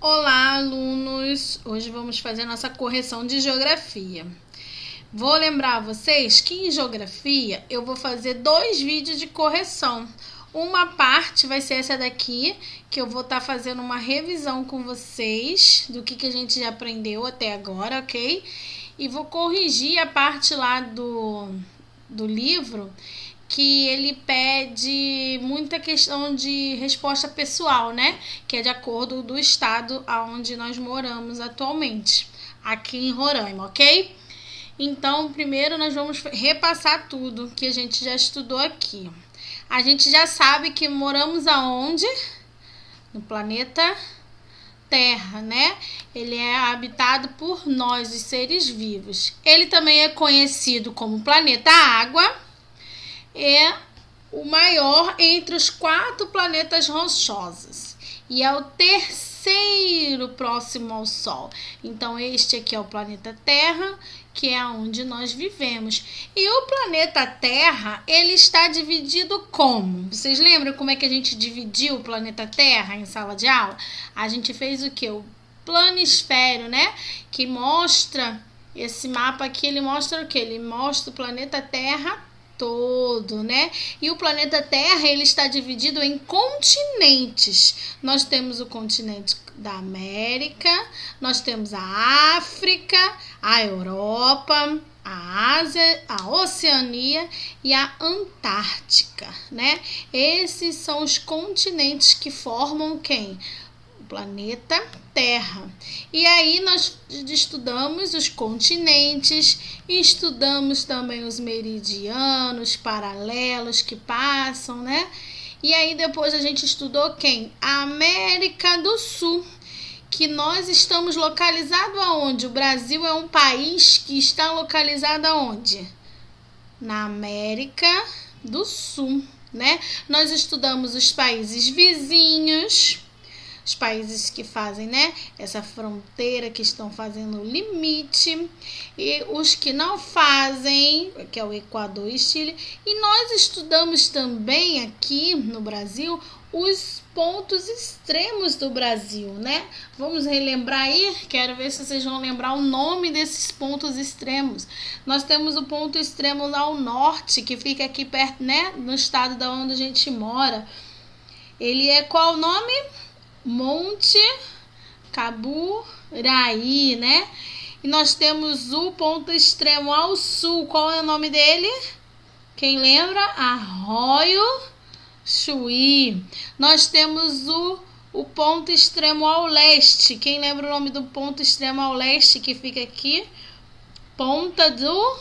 Olá, alunos! Hoje vamos fazer nossa correção de geografia. Vou lembrar vocês que em geografia eu vou fazer 2 vídeos de correção. Uma parte vai ser essa daqui, que eu vou estar fazendo uma revisão com vocês do que a gente já aprendeu até agora, ok? E vou corrigir a parte lá do livro que ele pede muita questão de resposta pessoal, né? Que é de acordo do estado onde nós moramos atualmente, aqui em Roraima, ok? Então, primeiro nós vamos repassar tudo que a gente já estudou aqui. A gente já sabe que moramos aonde? No planeta Terra, né? Ele é habitado por nós, os seres vivos. Ele também é conhecido como planeta Água. É o maior entre os 4 planetas rochosos e é o terceiro próximo ao Sol. Então, este aqui é o planeta Terra, que é onde nós vivemos. E o planeta Terra, ele está dividido como? Vocês lembram como é que a gente dividiu o planeta Terra em sala de aula? A gente fez o quê? O planisfério, né? Que mostra, esse mapa aqui, ele mostra o quê? Ele mostra o planeta Terra todo, né? E o planeta Terra, ele está dividido em continentes. Nós temos o continente da América, nós temos a África, a Europa, a Ásia, a Oceania e a Antártica, né? Esses são os continentes que formam quem? O planeta Terra. E aí nós estudamos os continentes, estudamos também os meridianos, paralelos que passam, né? E aí depois a gente estudou quem? A América do Sul, que nós estamos localizados aonde? O Brasil é um país que está localizado aonde? Na América do Sul, né? Nós estudamos os países vizinhos, os países que fazem, né, essa fronteira, que estão fazendo o limite, e os que não fazem, que é o Equador e Chile. E nós estudamos também aqui no Brasil os pontos extremos do Brasil, né? Vamos relembrar aí? Quero ver se vocês vão lembrar o nome desses pontos extremos. Nós temos o ponto extremo lá ao norte, que fica aqui perto, né, no estado da onde a gente mora. Ele é qual o nome? Monte Caburaí, né? E nós temos o ponto extremo ao sul. Qual é o nome dele? Quem lembra? Arroio Chuí. Nós temos o ponto extremo ao leste. Quem lembra o nome do ponto extremo ao leste, que fica aqui? Ponta do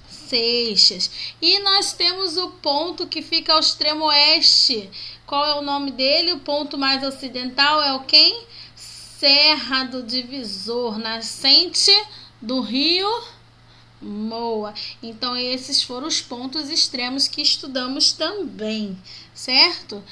Seixas. E nós temos o ponto que fica ao extremo oeste. Qual é o nome dele? O ponto mais ocidental é o quem? Serra do Divisor, nascente do rio Moa. Então, esses foram os pontos extremos que estudamos também, certo?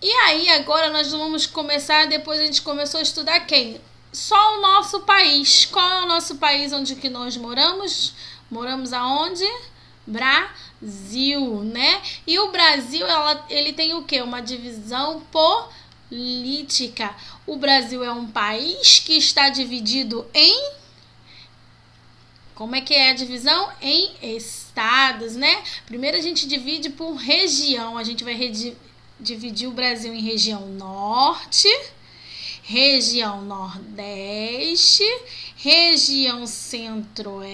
E aí, agora nós vamos começar, depois a gente começou a estudar quem? Só o nosso país. Qual é o nosso país onde que nós moramos? Moramos aonde? Brasil, né? E o Brasil, ele tem o quê? Uma divisão política. O Brasil é um país que está dividido em... Como é que é a divisão? Em estados, né? Primeiro a gente divide por região. A gente vai dividir o Brasil em região norte, região nordeste, região centro-oeste,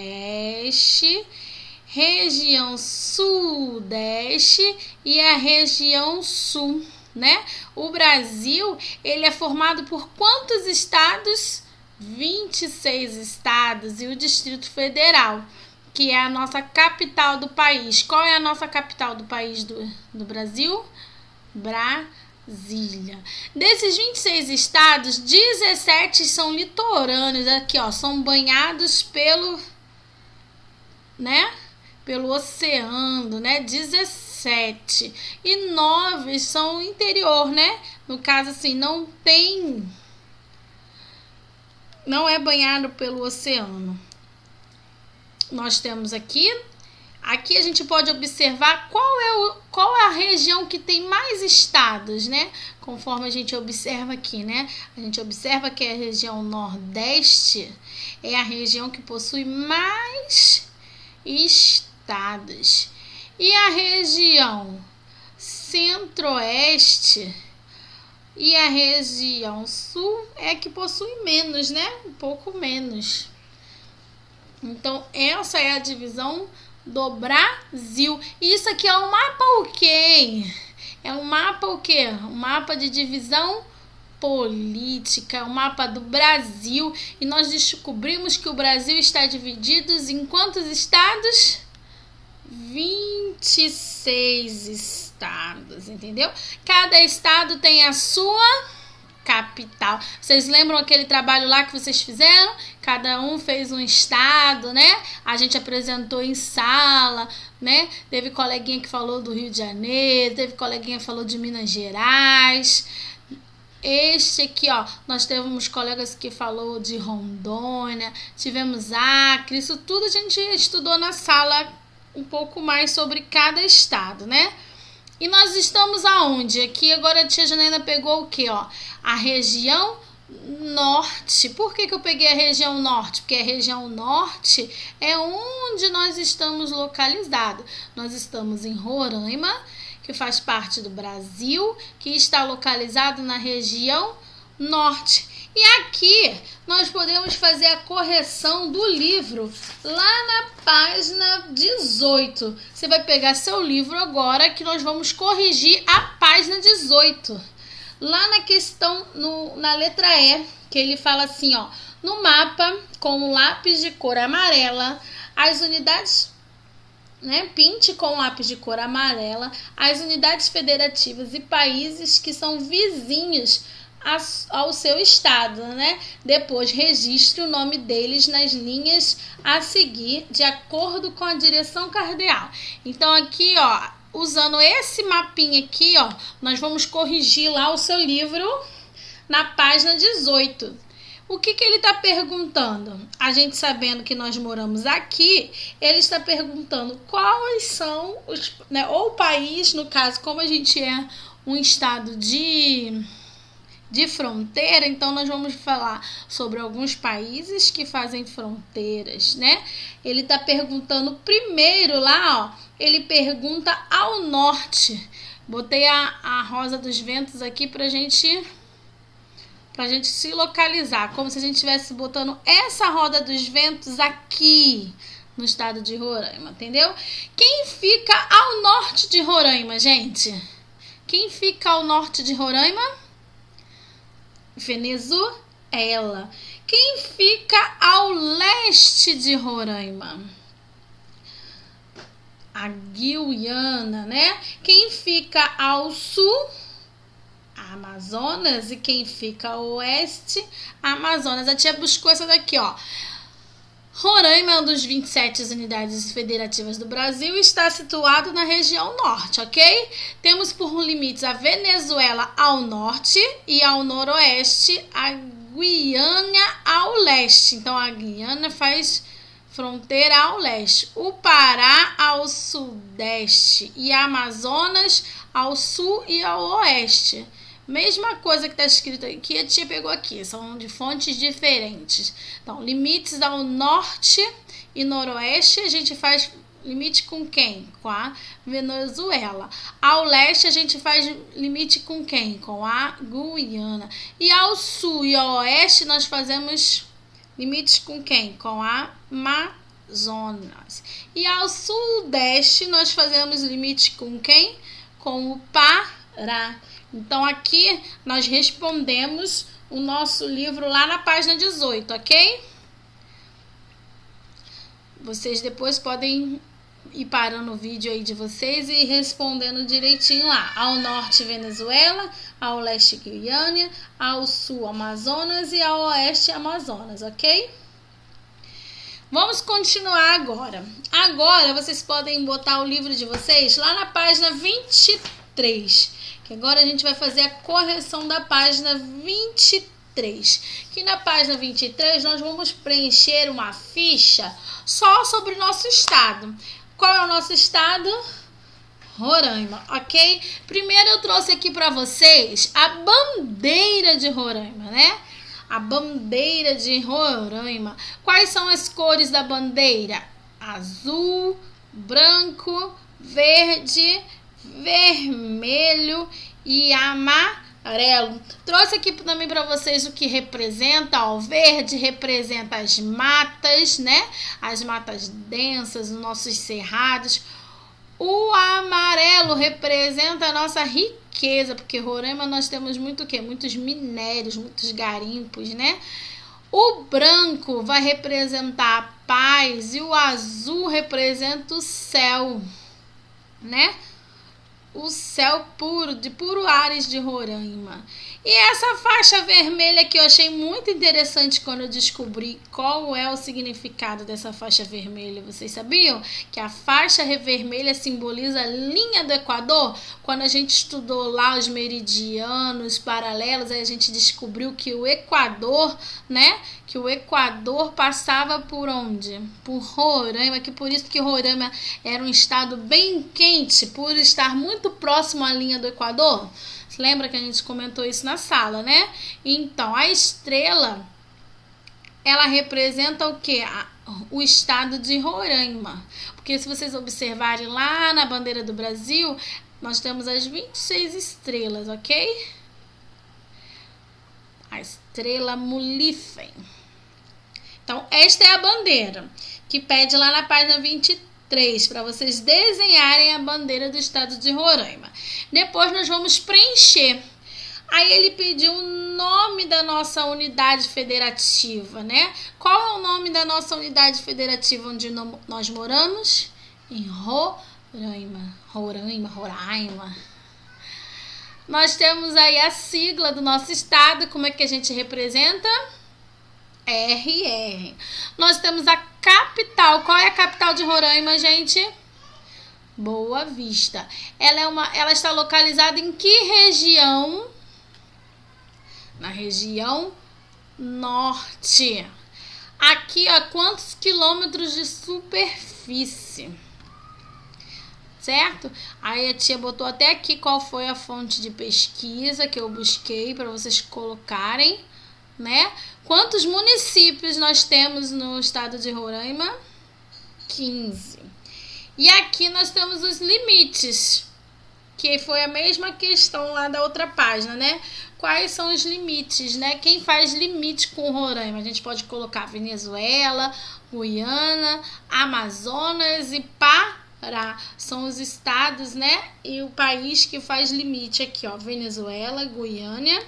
região sudeste e a região sul, né? O Brasil, ele é formado por quantos estados? 26 estados e o Distrito Federal, que é a nossa capital do país. Qual é a nossa capital do país do Brasil? Brasília. Desses 26 estados, 17 são litorâneos, aqui ó, são banhados pelo, né? Pelo oceano, né? 17. E 9 são interior, né? No caso, assim, não é banhado pelo oceano. Nós temos aqui Aqui a gente pode observar qual é a região que tem mais estados, né? Conforme a gente observa aqui, né? A gente observa que a região Nordeste é a região que possui mais estados. E a região Centro-Oeste e a região Sul é que possui menos, né? Um pouco menos. Então, essa é a divisão do Brasil. Isso aqui é um mapa o quê? É um mapa o quê? Um mapa de divisão política, um mapa do Brasil. E nós descobrimos que o Brasil está dividido em quantos estados? 26 estados, entendeu? Cada estado tem a sua capital. Vocês lembram aquele trabalho lá que vocês fizeram? Cada um fez um estado, né? A gente apresentou em sala, né? Teve coleguinha que falou do Rio de Janeiro, teve coleguinha que falou de Minas Gerais. Este aqui, ó, nós tivemos colegas que falou de Rondônia, tivemos Acre, isso tudo a gente estudou na sala um pouco mais sobre cada estado, né? E nós estamos aonde? Aqui agora a tia Janaína pegou o quê, ó? A região norte. Por que eu peguei a região norte? Porque a região norte é onde nós estamos localizados. Nós estamos em Roraima, que faz parte do Brasil, que está localizado na região norte. E aqui nós podemos fazer a correção do livro lá na página 18. Você vai pegar seu livro agora que nós vamos corrigir a página 18. Lá na questão, na letra E, que ele fala assim, ó, no mapa, com lápis de cor amarela, as unidades, né, pinte com lápis de cor amarela as unidades federativas e países que são vizinhos ao seu estado, né? Depois registre o nome deles nas linhas a seguir, de acordo com a direção cardeal. Então aqui, ó, usando esse mapinha aqui, ó, nós vamos corrigir lá o seu livro na página 18. O que ele está perguntando? A gente sabendo que nós moramos aqui, ele está perguntando quais são os, né, ou o país, no caso, como a gente é um estado de fronteira, então nós vamos falar sobre alguns países que fazem fronteiras, né? Ele está perguntando primeiro lá, ó, ele pergunta ao norte. Botei a Rosa dos Ventos aqui pra gente se localizar, como se a gente estivesse botando essa Roda dos Ventos aqui no estado de Roraima, entendeu? Quem fica ao norte de Roraima, gente? Quem fica ao norte de Roraima? Venezuela. Quem fica ao leste de Roraima? A Guiana, né? Quem fica ao sul? A Amazonas. E quem fica ao oeste? A Amazonas. A tia buscou essa daqui, ó. Roraima é uma das 27 unidades federativas do Brasil e está situado na região norte, ok? Temos por limites a Venezuela ao norte e ao noroeste, a Guiana ao leste. Então, a Guiana faz fronteira ao leste, o Pará ao sudeste e a Amazonas ao sul e ao oeste. Mesma coisa que está escrito aqui, a tia pegou aqui, são de fontes diferentes. Então, limites ao norte e noroeste, a gente faz limite com quem? Com a Venezuela. Ao leste, a gente faz limite com quem? Com a Guiana. E ao sul e ao oeste, nós fazemos limites com quem? Com a Amazonas. E ao sudeste, nós fazemos limite com quem? Com o Pará. Então, aqui nós respondemos o nosso livro lá na página 18, ok? Vocês depois podem ir parando o vídeo aí de vocês e respondendo direitinho lá. Ao norte, Venezuela, ao leste, Guiana, ao sul, Amazonas e ao oeste, Amazonas, ok? Vamos continuar agora. Agora, vocês podem botar o livro de vocês lá na página 23. Que agora a gente vai fazer a correção da página 23. Que na página 23 nós vamos preencher uma ficha só sobre o nosso estado. Qual é o nosso estado? Roraima, ok? Primeiro eu trouxe aqui para vocês a bandeira de Roraima, né? A bandeira de Roraima. Quais são as cores da bandeira? Azul, branco, verde, vermelho e amarelo. Trouxe aqui também para vocês o que representa. Ó, o verde representa as matas, né? As matas densas, os nossos cerrados. O amarelo representa a nossa riqueza, porque Roraima nós temos muito o quê? Muitos minérios, muitos garimpos, né? O branco vai representar a paz e o azul representa o céu, né? O céu puro, de puro ares de Roraima. E essa faixa vermelha que eu achei muito interessante quando eu descobri qual é o significado dessa faixa vermelha. Vocês sabiam que a faixa vermelha simboliza a linha do Equador? Quando a gente estudou lá os meridianos paralelos, aí a gente descobriu que o Equador, né? Que o Equador passava por onde? Por Roraima, que por isso que Roraima era um estado bem quente, por estar muito próximo à linha do Equador. Você lembra que a gente comentou isso na sala, né? Então, a estrela, ela representa o quê? O estado de Roraima. Porque se vocês observarem lá na bandeira do Brasil, nós temos as 26 estrelas, ok? A estrela Mulífen. Então, esta é a bandeira que pede lá na página 23 para vocês desenharem a bandeira do estado de Roraima. Depois nós vamos preencher. Aí ele pediu o nome da nossa unidade federativa, né? Qual é o nome da nossa unidade federativa onde nós moramos? Em Roraima. Roraima. Nós temos aí a sigla do nosso estado. Como é que a gente representa? RR. Nós temos a capital. Qual é a capital de Roraima, gente? Boa Vista. Ela está localizada em que região? Na região norte. Aqui, ó, quantos quilômetros de superfície? Certo? Aí a tia botou até aqui qual foi a fonte de pesquisa que eu busquei para vocês colocarem, né? Quantos municípios nós temos no estado de Roraima? 15. E aqui nós temos os limites, que foi a mesma questão lá da outra página, né? Quais são os limites, né? Quem faz limite com Roraima? A gente pode colocar Venezuela, Guiana, Amazonas e Pará. São os estados, né? E o país que faz limite aqui, ó. Venezuela, Guiana,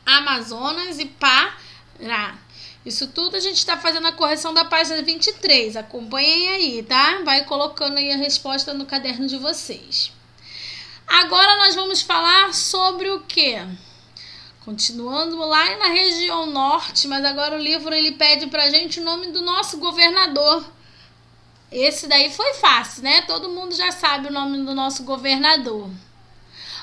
Amazonas e Pará. Isso tudo a gente está fazendo a correção da página 23. Acompanhem aí, tá? Vai colocando aí a resposta no caderno de vocês. Agora nós vamos falar sobre o quê? Continuando lá na região norte, mas agora o livro ele pede pra gente o nome do nosso governador. Esse daí foi fácil, né? Todo mundo já sabe o nome do nosso governador.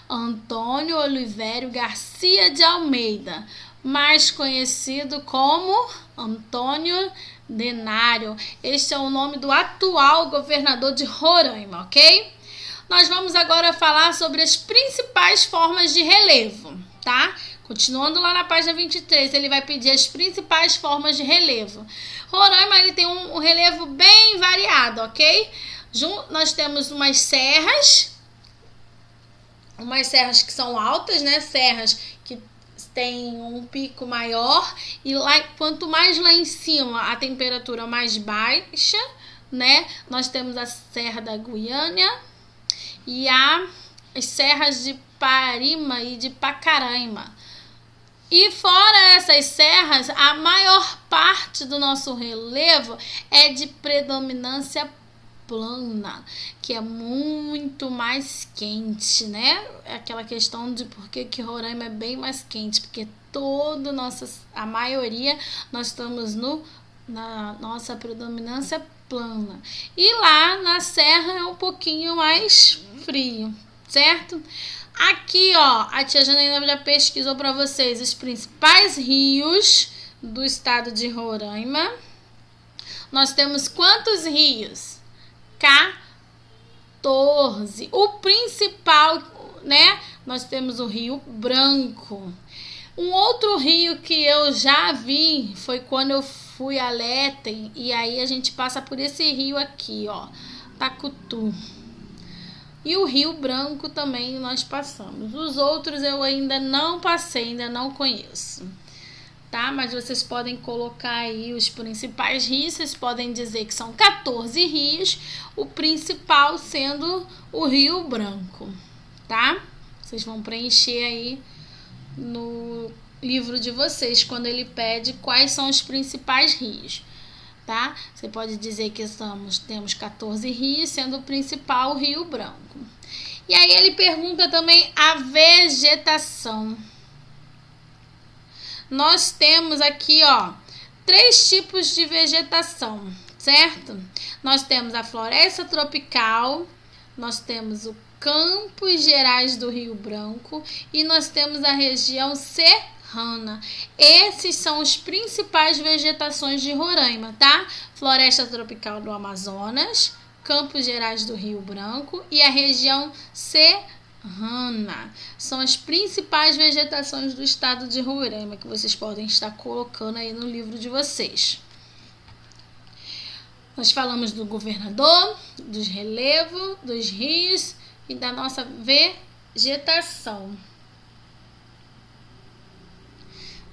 Antônio Olivério Garcia de Almeida, mais conhecido como Antônio Denário. Este é o nome do atual governador de Roraima, ok? Nós vamos agora falar sobre as principais formas de relevo, tá? Continuando lá na página 23, ele vai pedir as principais formas de relevo. Roraima ele tem um relevo bem variado, ok? Nós temos umas serras que são altas, né? Serras que tem um pico maior e lá, quanto mais lá em cima a temperatura mais baixa, né? Nós temos a Serra da Guiana e as serras de Parima e de Pacaraima. E fora essas serras, a maior parte do nosso relevo é de predominância plana, que é muito mais quente, né? Aquela questão de por que Roraima é bem mais quente, porque a maioria nós estamos na nossa predominância plana. E lá na serra é um pouquinho mais frio, certo? Aqui, ó, a tia Janaína já pesquisou para vocês os principais rios do estado de Roraima. Nós temos quantos rios? 14. O principal, né? Nós temos o Rio Branco. Um outro rio que eu já vi foi quando eu fui a Lethem, e aí a gente passa por esse rio aqui, ó, Tacutu. E o Rio Branco também nós passamos. Os outros eu ainda não passei, ainda não conheço. Tá? Mas vocês podem colocar aí os principais rios, vocês podem dizer que são 14 rios, o principal sendo o Rio Branco, tá? Vocês vão preencher aí no livro de vocês quando ele pede quais são os principais rios, tá? Você pode dizer que temos 14 rios, sendo o principal o Rio Branco. E aí ele pergunta também a vegetação. Nós temos aqui, ó, 3 tipos de vegetação, certo? Nós temos a floresta tropical, nós temos o Campos Gerais do Rio Branco e nós temos a região serrana. Esses são os principais vegetações de Roraima, tá? Floresta tropical do Amazonas, Campos Gerais do Rio Branco e a região serrana. São as principais vegetações do estado de Roraima que vocês podem estar colocando aí no livro de vocês. Nós falamos do governador, dos relevos, dos rios e da nossa vegetação.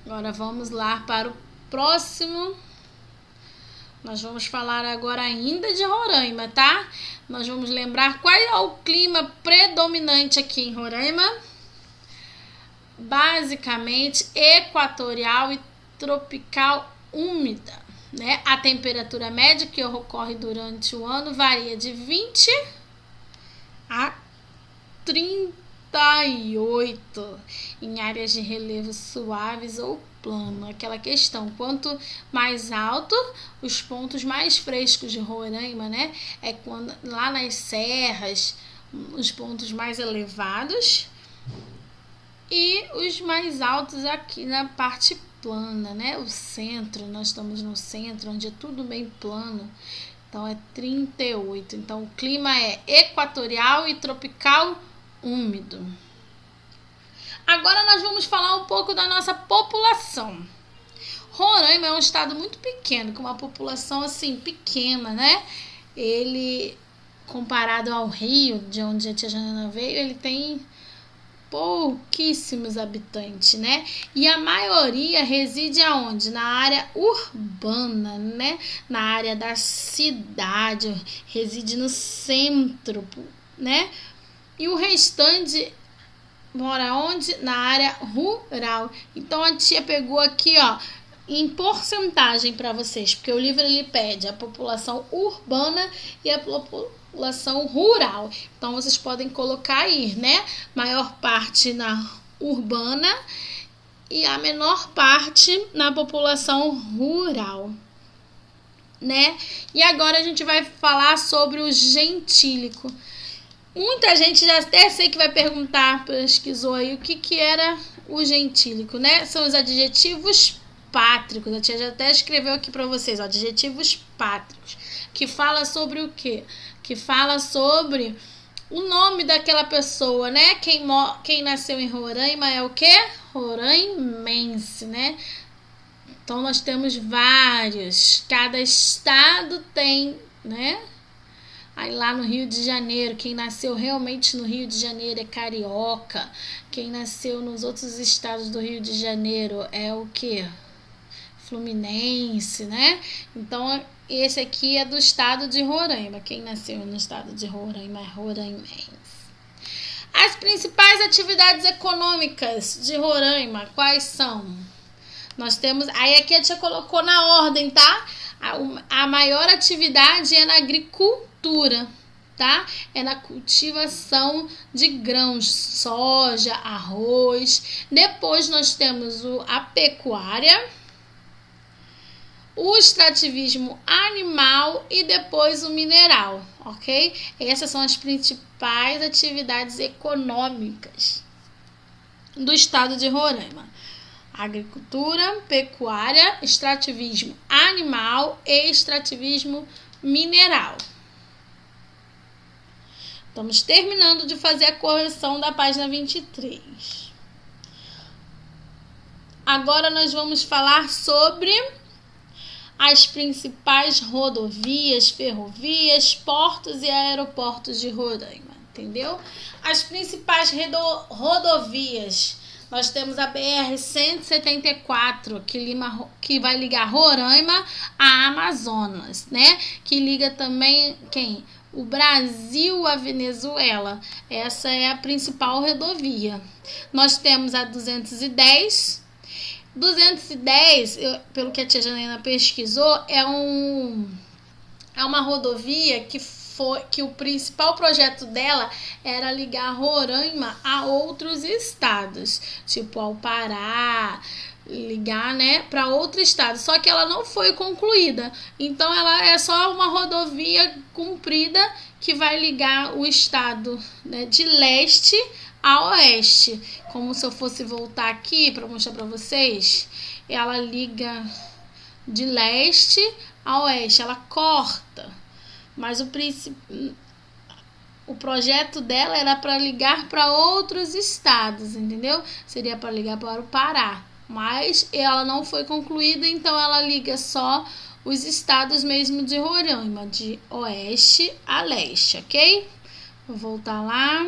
Agora vamos lá para o próximo. Nós vamos falar agora ainda de Roraima, tá? Nós vamos lembrar qual é o clima predominante aqui em Roraima. Basicamente equatorial e tropical úmida, né? A temperatura média que ocorre durante o ano varia de 20 a 38 em áreas de relevo suaves ou plano. Aquela questão, quanto mais alto, os pontos mais frescos de Roraima, né? É quando lá nas serras, os pontos mais elevados e os mais altos aqui na parte plana, né? O centro, nós estamos no centro, onde é tudo bem plano. Então é 38. Então o clima é equatorial e tropical úmido. Agora nós vamos falar um pouco da nossa população. Roraima é um estado muito pequeno, com uma população assim pequena, né? Ele, comparado ao Rio, de onde a tia Janana veio, ele tem pouquíssimos habitantes, né? E a maioria reside aonde? Na área urbana, né? Na área da cidade, reside no centro, né? E o restante mora onde? Na área rural. Então a tia pegou aqui, ó, em porcentagem para vocês, porque o livro ele pede a população urbana e a população rural. Então vocês podem colocar aí, né? Maior parte na urbana e a menor parte na população rural, né? E agora a gente vai falar sobre o gentílico. Muita gente já até sei que vai perguntar, pesquisou aí o que era o gentílico, né? São os adjetivos pátricos. A tia já até escreveu aqui para vocês, ó, adjetivos pátricos, que fala sobre o quê? Que fala sobre o nome daquela pessoa, né? Quem nasceu em Roraima é o quê? Roraimense, né? Então nós temos vários, cada estado tem, né? Aí lá no Rio de Janeiro, quem nasceu realmente no Rio de Janeiro é carioca. Quem nasceu nos outros estados do Rio de Janeiro é o quê? Fluminense, né? Então esse aqui é do estado de Roraima. Quem nasceu no estado de Roraima é roraimense. As principais atividades econômicas de Roraima, quais são? Nós temos, aí aqui a tia colocou na ordem, tá? A maior atividade é na agricultura, tá? É na cultivação de grãos, soja, arroz. Depois nós temos a pecuária, o extrativismo animal e depois o mineral, ok? Essas são as principais atividades econômicas do estado de Roraima. Agricultura, pecuária, extrativismo animal e extrativismo mineral. Estamos terminando de fazer a correção da página 23. Agora nós vamos falar sobre as principais rodovias, ferrovias, portos e aeroportos de Roraima, entendeu? As principais rodovias, nós temos a BR-174, que vai ligar Roraima a Amazonas, né? Que liga também quem? O Brasil à Venezuela. Essa é a principal rodovia. Nós temos a 210. 210, pelo que a tia Janaína pesquisou, é uma rodovia que o principal projeto dela era ligar Roraima a outros estados, tipo ao Pará, ligar, né, para outro estado. Só que ela não foi concluída. Então ela é só uma rodovia comprida que vai ligar o estado, né, de leste a oeste. Como se eu fosse voltar aqui para mostrar para vocês, ela liga de leste a oeste, ela corta, mas o projeto dela era para ligar para outros estados, entendeu? Seria para ligar para o Pará, mas ela não foi concluída, então ela liga só os estados mesmo de Roraima, de oeste a leste, ok? Vou voltar lá.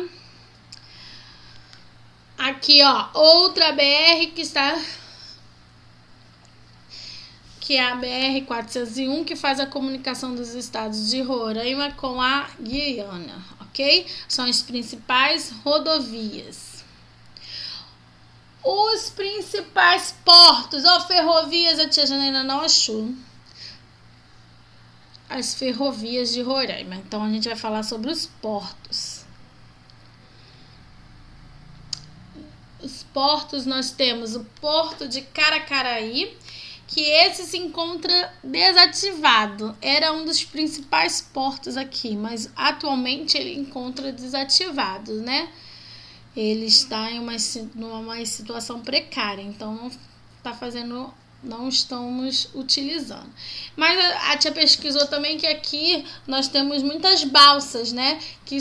Aqui, ó, outra BR que é a BR-401, que faz a comunicação dos estados de Roraima com a Guiana, ok? São as principais rodovias. Os principais portos ou ferrovias, a tia Janaína não achou. As ferrovias de Roraima. Então, a gente vai falar sobre os portos. Os portos, nós temos o porto de Caracaraí, que esse se encontra desativado. Era um dos principais portos aqui, mas atualmente ele encontra desativado, né? Ele está em uma situação precária, então não estamos utilizando. Mas a tia pesquisou também que aqui nós temos muitas balsas, né? Que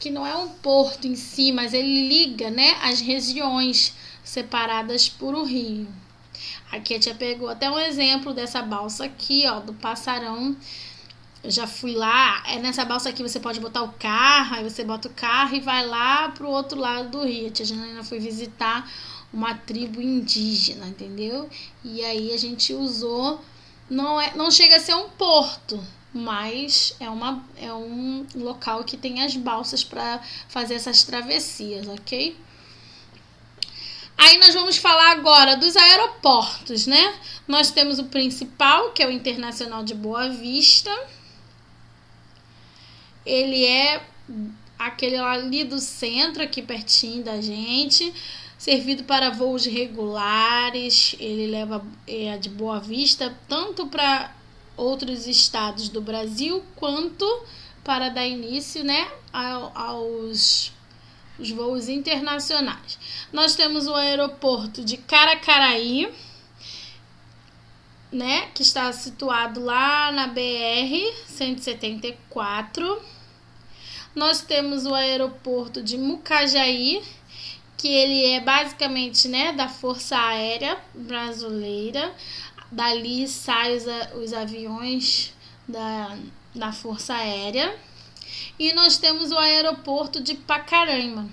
não é um porto em si, mas ele liga, né, as regiões separadas por o rio. Aqui a tia pegou até um exemplo dessa balsa aqui, ó, do Passarão. Eu já fui lá. Nessa balsa aqui você pode botar o carro, aí você bota o carro e vai lá pro outro lado do rio. A tia Janaína foi visitar uma tribo indígena, entendeu? E aí a gente usou, não chega a ser um porto, mas é um local que tem as balsas para fazer essas travessias, ok? Aí nós vamos falar agora dos aeroportos, né? Nós temos o principal, que é o Internacional de Boa Vista. Ele é aquele ali do centro, aqui pertinho da gente, servido para voos regulares. Ele leva de Boa Vista tanto para outros estados do Brasil quanto para dar início, né, aos voos internacionais. Nós temos o aeroporto de Caracaraí, né, que está situado lá na BR-174. Nós temos o aeroporto de Mucajaí, que ele é basicamente, né, da Força Aérea Brasileira. Dali saem os aviões da Força Aérea. E nós temos o aeroporto de Pacaraima.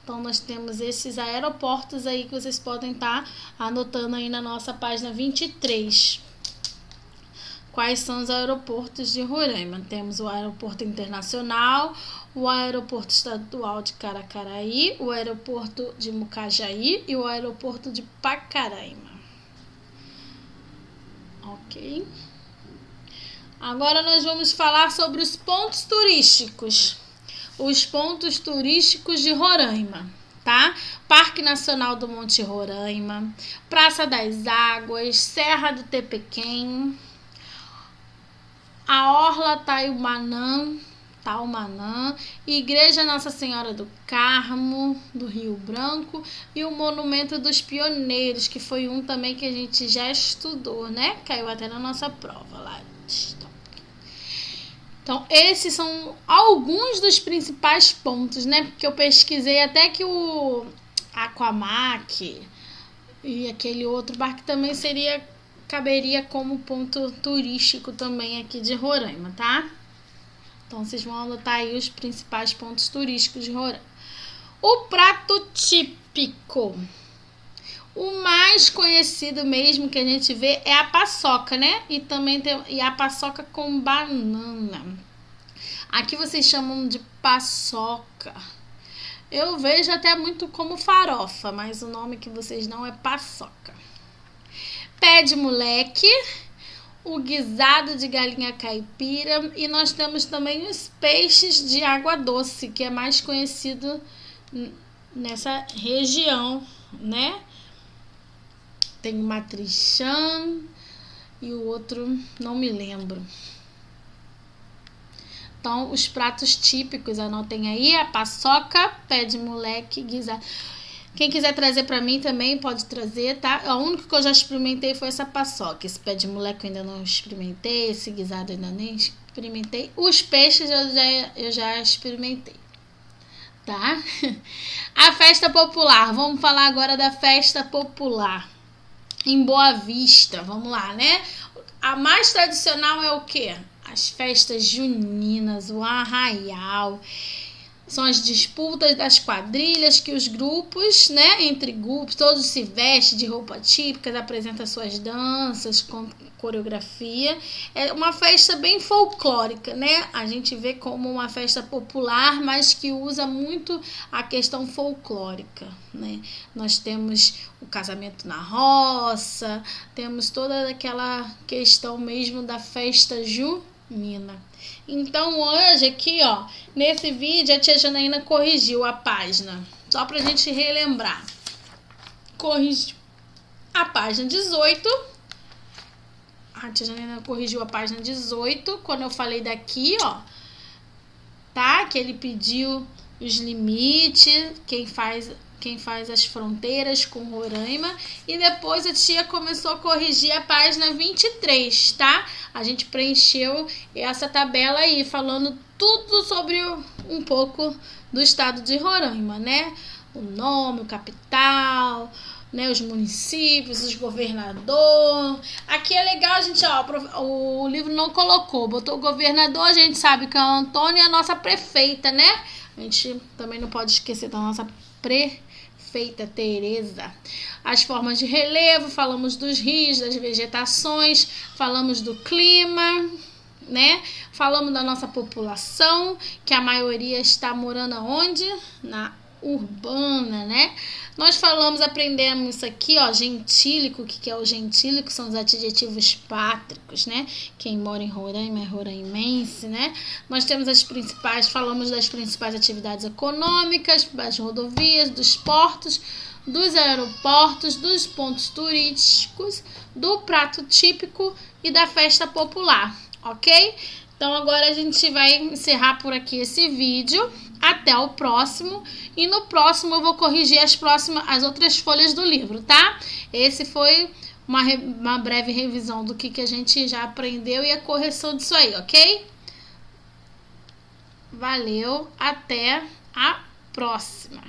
Então, nós temos esses aeroportos aí que vocês podem estar anotando aí na nossa página 23. Quais são os aeroportos de Roraima? Temos o aeroporto internacional, o aeroporto estadual de Caracaraí, o aeroporto de Mucajaí e o aeroporto de Pacaraima. Ok? Agora nós vamos falar sobre os pontos turísticos. Os pontos turísticos de Roraima, tá? Parque Nacional do Monte Roraima, Praça das Águas, Serra do Tepequém, a Orla Taumanã, Igreja Nossa Senhora do Carmo, do Rio Branco, e o Monumento dos Pioneiros, que foi um também que a gente já estudou, né? Caiu até na nossa prova lá. Então, esses são alguns dos principais pontos, né? Porque eu pesquisei até que o Aquamac e aquele outro barco também caberia como ponto turístico também aqui de Roraima, tá? Então, vocês vão anotar aí os principais pontos turísticos de Roraima. O prato típico. O mais conhecido mesmo que a gente vê é a paçoca, né? E também tem a paçoca com banana. Aqui vocês chamam de paçoca. Eu vejo até muito como farofa, mas o nome que vocês dão é paçoca. Pé de moleque, o guisado de galinha caipira e nós temos também os peixes de água doce, que é mais conhecido nessa região, né? Tem o matrichã e o outro não me lembro. Então, os pratos típicos, anotem aí, a paçoca, pé de moleque, guisado. Quem quiser trazer pra mim também pode trazer, tá? O único que eu já experimentei foi essa paçoca. Esse pé de moleque eu ainda não experimentei, esse guisado eu ainda nem experimentei. Os peixes eu já experimentei, tá? A festa popular, vamos falar agora da festa popular. Em Boa Vista, vamos lá, né? A mais tradicional é o quê? As festas juninas, o arraial. São as disputas das quadrilhas que os grupos, né? Entre grupos, todos se vestem de roupa típica, apresentam suas danças com coreografia. É uma festa bem folclórica, né? A gente vê como uma festa popular, mas que usa muito a questão folclórica, né? Nós temos o casamento na roça, temos toda aquela questão mesmo da festa junina. Então hoje aqui, ó, nesse vídeo a tia Janaína corrigiu a página, só pra gente relembrar. Corrigiu a página 18. A tia Janaína corrigiu a página 18 quando eu falei daqui, ó, tá? Que ele pediu os limites, quem faz as fronteiras com Roraima, e depois a tia começou a corrigir a página 23, tá? A gente preencheu essa tabela aí, falando tudo sobre um pouco do estado de Roraima, né? O nome, o capital, né? Os municípios, os governador. Aqui é legal, gente, ó, o livro não colocou, botou o governador, a gente sabe que é a Antônia é a nossa prefeita, né? A gente também não pode esquecer da nossa prefeita Tereza. As formas de relevo, falamos dos rios, das vegetações, falamos do clima, né? Falamos da nossa população, que a maioria está morando aonde? Na urbana, né? Nós aprendemos isso aqui, ó, gentílico. O que é o gentílico? São os adjetivos pátricos, né? Quem mora em Roraima é roraimense, né? Nós temos falamos das principais atividades econômicas, das rodovias, dos portos, dos aeroportos, dos pontos turísticos, do prato típico e da festa popular, ok? Então agora a gente vai encerrar por aqui esse vídeo. Até o próximo. E no próximo eu vou corrigir as outras folhas do livro, tá? Esse foi uma breve revisão do que a gente já aprendeu e a correção disso aí, ok? Valeu, até a próxima.